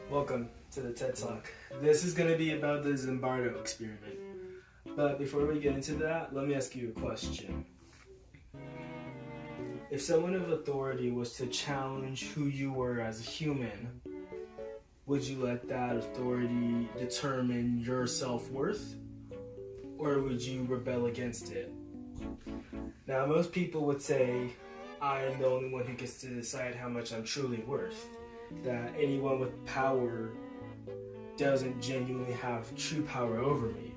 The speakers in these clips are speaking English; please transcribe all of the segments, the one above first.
Welcome to the TED Talk. This is going to be about the Zimbardo Experiment. But before we get into that, let me ask you a question. If someone of authority was to challenge who you were as a human, would you let that authority determine your self-worth? Or would you rebel against it? Now, most people would say, I am the only one who gets to decide how much I'm truly worth. That anyone with power doesn't genuinely have true power over me.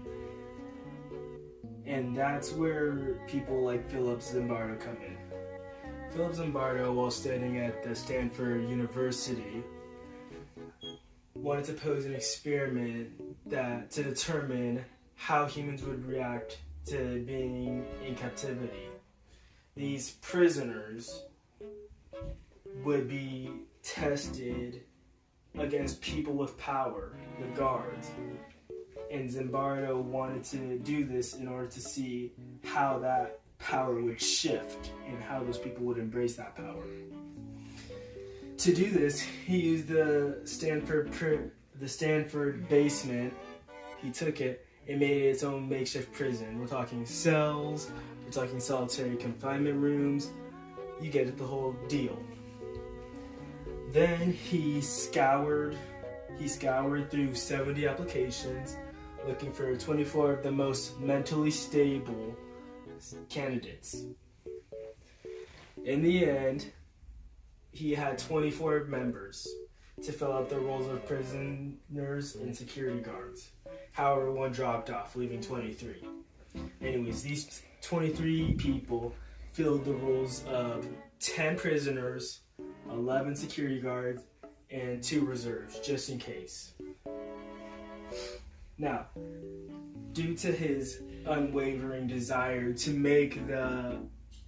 And that's where people like Philip Zimbardo come in. Philip Zimbardo, while studying at the Stanford University, wanted to pose an experiment to determine how humans would react to being in captivity. These prisoners would be tested against people with power, the guards. And Zimbardo wanted to do this in order to see how that power would shift and how those people would embrace that power. To do this, he used the Stanford basement. He took it and made it its own makeshift prison. We're talking cells, we're talking solitary confinement rooms. You get it, the whole deal. Then he scoured through 70 applications, looking for 24 of the most mentally stable candidates. In the end, he had 24 members to fill out the roles of prisoners and security guards. However, one dropped off, leaving 23. Anyways, these 23 people filled the roles of 10 prisoners, 11 security guards, and 2 reserves, just in case. Now, due to his unwavering desire to make the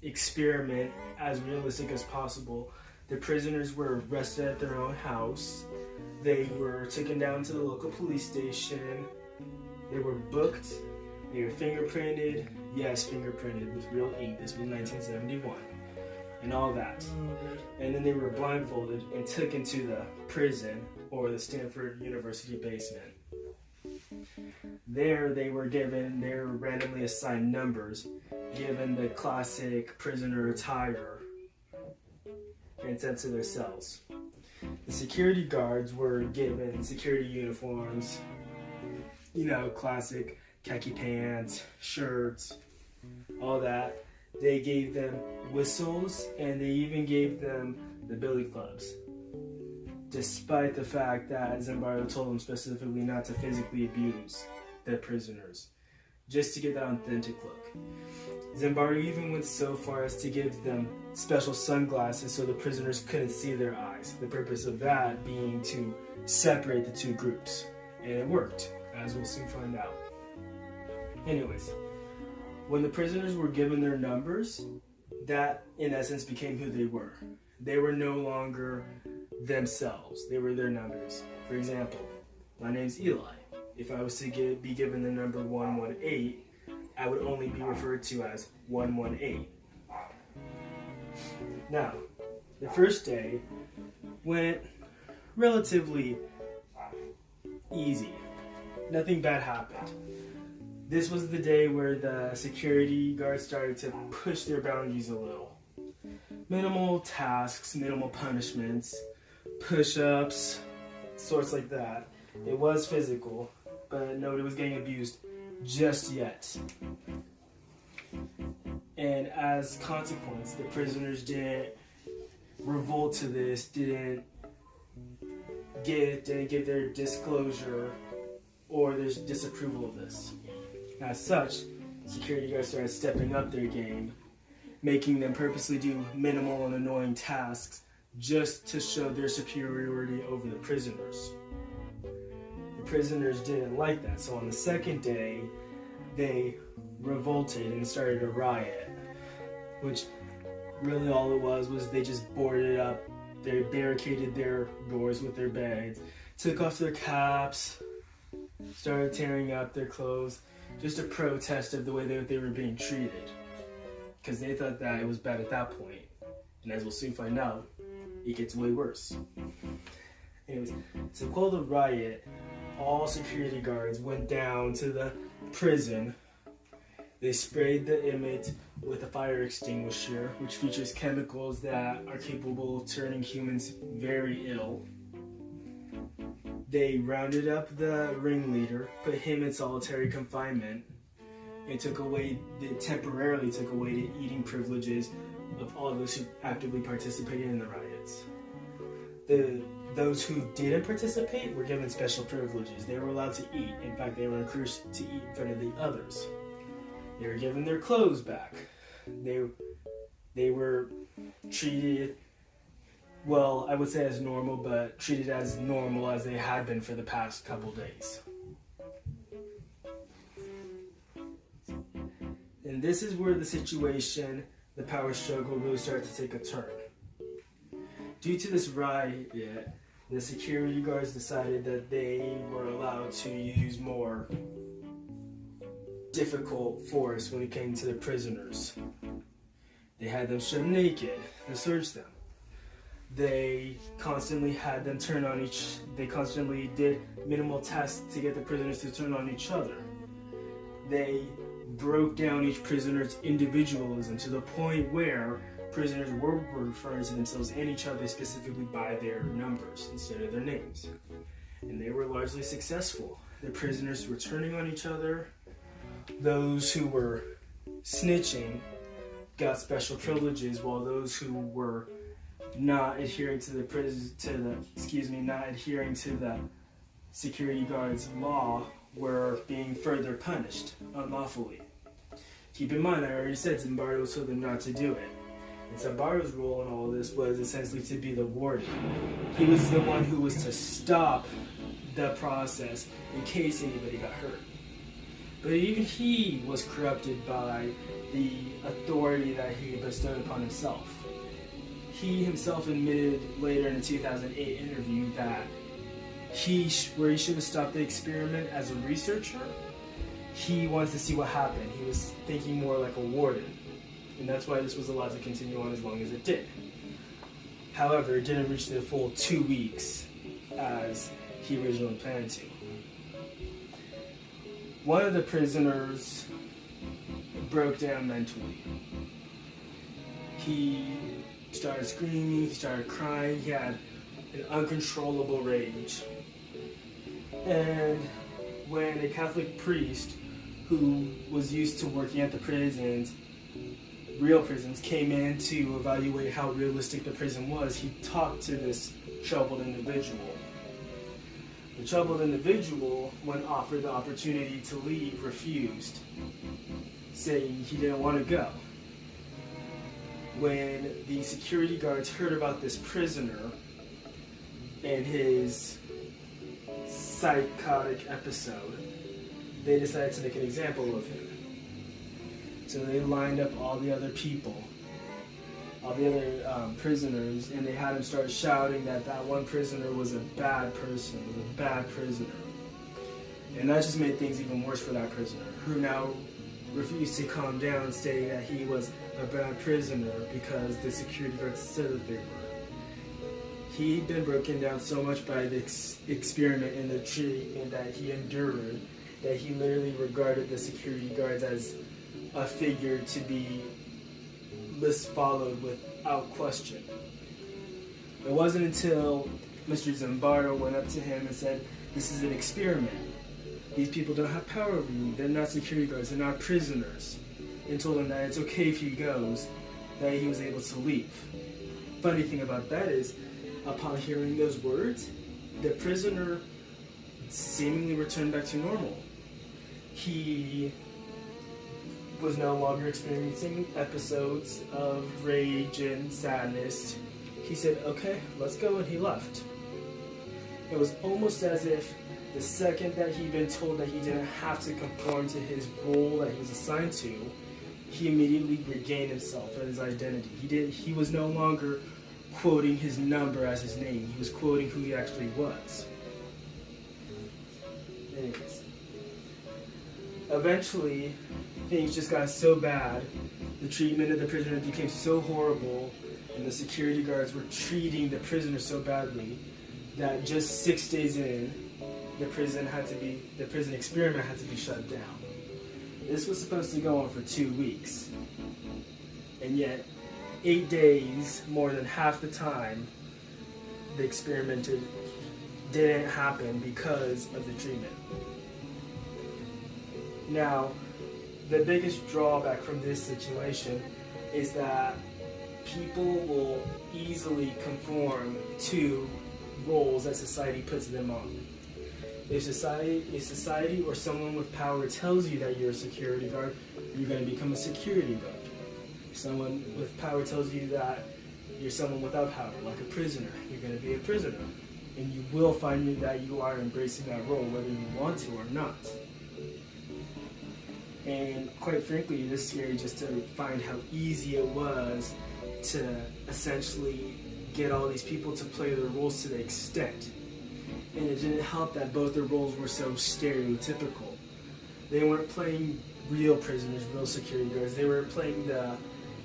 experiment as realistic as possible, the prisoners were arrested at their own house. They were taken down to the local police station. They were booked. They were fingerprinted. Yes, fingerprinted with real ink. This was 1971. And all that. And then they were blindfolded and taken to the prison or the Stanford University basement. There they were given their randomly assigned numbers, given the classic prisoner attire, and sent to their cells. The security guards were given security uniforms, classic khaki pants, shirts, all that. They gave them whistles, and they even gave them the billy clubs, despite the fact that Zimbardo told them specifically not to physically abuse the prisoners, just to get that authentic look. Zimbardo even went so far as to give them special sunglasses so the prisoners couldn't see their eyes, the purpose of that being to separate the two groups. And it worked, as we'll soon find out. Anyways, when the prisoners were given their numbers, that in essence became who they were. They were no longer themselves. They were their numbers. For example, my name's Eli. If I was to be given the number 118, I would only be referred to as 118. Now, the first day went relatively easy. Nothing bad happened. This was the day where the security guards started to push their boundaries a little. Minimal tasks, minimal punishments, push-ups, sorts like that. It was physical, but nobody was getting abused just yet. And as consequence, the prisoners didn't revolt to this, didn't give their disclosure or their disapproval of this. As such, security guards started stepping up their game, making them purposely do minimal and annoying tasks just to show their superiority over the prisoners. The prisoners didn't like that, so on the second day, they revolted and started a riot, which really all it was they just boarded up, they barricaded their doors with their bags, took off their caps, started tearing up their clothes, just a protest of the way that they were being treated. because they thought that it was bad at that point. And as we'll soon find out, it gets way worse. Anyways, to quell the riot, all security guards went down to the prison. They sprayed the inmate with a fire extinguisher, which features chemicals that are capable of turning humans very ill. They rounded up the ringleader, put him in solitary confinement, and temporarily took away the eating privileges of all those who actively participated in the riots. Those who didn't participate were given special privileges. They were allowed to eat. In fact, they were encouraged to eat in front of the others. They were given their clothes back. They were treated, well, I would say as normal, but treated as normal as they had been for the past couple days. And this is where the power struggle really started to take a turn. Due to this riot, the security guards decided that they were allowed to use more difficult force when it came to the prisoners. They had them stripped naked and searched them. They constantly had them they constantly did minimal tests to get the prisoners to turn on each other. They broke down each prisoner's individualism to the point where prisoners were referring to themselves and each other specifically by their numbers instead of their names. And they were largely successful. The prisoners were turning on each other. Those who were snitching got special privileges, while those who were not adhering to not adhering to the security guards' law were being further punished unlawfully. Keep in mind, I already said Zimbardo told them not to do it. And Zimbardo's role in all of this was essentially to be the warden. He was the one who was to stop the process in case anybody got hurt. But even he was corrupted by the authority that he bestowed upon himself. He himself admitted later in a 2008 interview that where he should have stopped the experiment as a researcher, he wanted to see what happened. He was thinking more like a warden. And that's why this was allowed to continue on as long as it did. However, it didn't reach the full 2 weeks as he originally planned to. One of the prisoners broke down mentally. He started screaming, he started crying, he had an uncontrollable rage. And when a Catholic priest who was used to working at the prisons, real prisons, came in to evaluate how realistic the prison was, he talked to this troubled individual. The troubled individual, when offered the opportunity to leave, refused, saying he didn't want to go. When the security guards heard about this prisoner and his psychotic episode, they decided to make an example of him. So they lined up all the other people, all the other prisoners, and they had him start shouting that one prisoner was a bad person, was a bad prisoner. And that just made things even worse for that prisoner, who now refused to calm down, stating that he was a bad prisoner because the security guards said that they were. He'd been broken down so much by the experiment and the treatment that he endured that he literally regarded the security guards as a figure to be followed without question. It wasn't until Mr. Zimbardo went up to him and said, "This is an experiment. These people don't have power over you. They're not security guards. They're not prisoners," and told him that it's okay if he goes, that he was able to leave. Funny thing about that is, upon hearing those words, the prisoner seemingly returned back to normal. He was no longer experiencing episodes of rage and sadness. He said, "Okay, let's go," and he left. It was almost as if the second that he'd been told that he didn't have to conform to his role that he was assigned to, he immediately regained himself and his identity. He was no longer quoting his number as his name. He was quoting who he actually was. Anyways, eventually, things just got so bad the treatment of the prisoners became so horrible and the security guards were treating the prisoners so badly that just 6 days in, the prison experiment had to be shut down. This was supposed to go on for 2 weeks. And yet, 8 days, more than half the time, the experiment didn't happen because of the treatment. Now, the biggest drawback from this situation is that people will easily conform to roles that society puts them on. If society or someone with power tells you that you're a security guard, you're going to become a security guard. If someone with power tells you that you're someone without power, like a prisoner, you're going to be a prisoner. And you will find that you are embracing that role, whether you want to or not. And quite frankly, it is scary just to find how easy it was to essentially get all these people to play their roles to the extent. And it didn't help that both their roles were so stereotypical. They weren't playing real prisoners, real security guards. They were playing the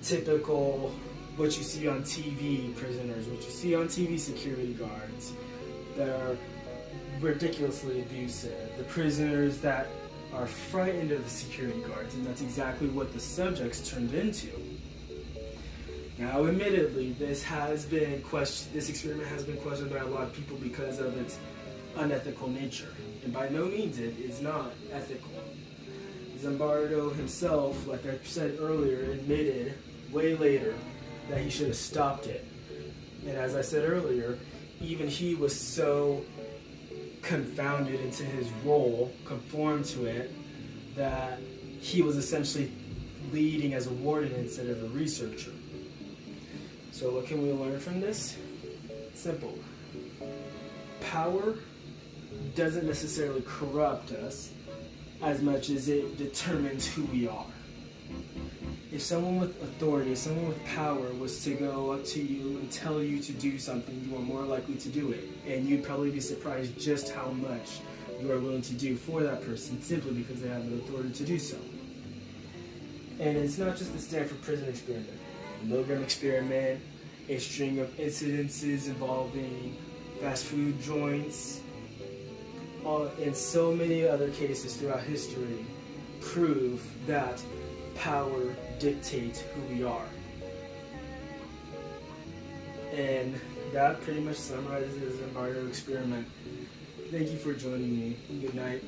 typical, what you see on TV prisoners, what you see on TV security guards that are ridiculously abusive. The prisoners that are frightened of the security guards, and that's exactly what the subjects turned into. Now, admittedly, this experiment has been questioned by a lot of people because of its unethical nature, and by no means it is not ethical. Zimbardo himself, like I said earlier, admitted way later that he should have stopped it. And as I said earlier, even he was so confounded into his role, conformed to it, that he was essentially leading as a warden instead of a researcher. So what can we learn from this? Simple. Power doesn't necessarily corrupt us as much as it determines who we are. If someone with authority, someone with power was to go up to you and tell you to do something, you are more likely to do it. And you'd probably be surprised just how much you are willing to do for that person simply because they have the authority to do so. And it's not just the Stanford Prison Experiment. The Milgram Experiment, a string of incidences involving fast food joints, and so many other cases throughout history prove that power dictates who we are. And that pretty much summarizes the Zimbardo Experiment. Thank you for joining me. Good night.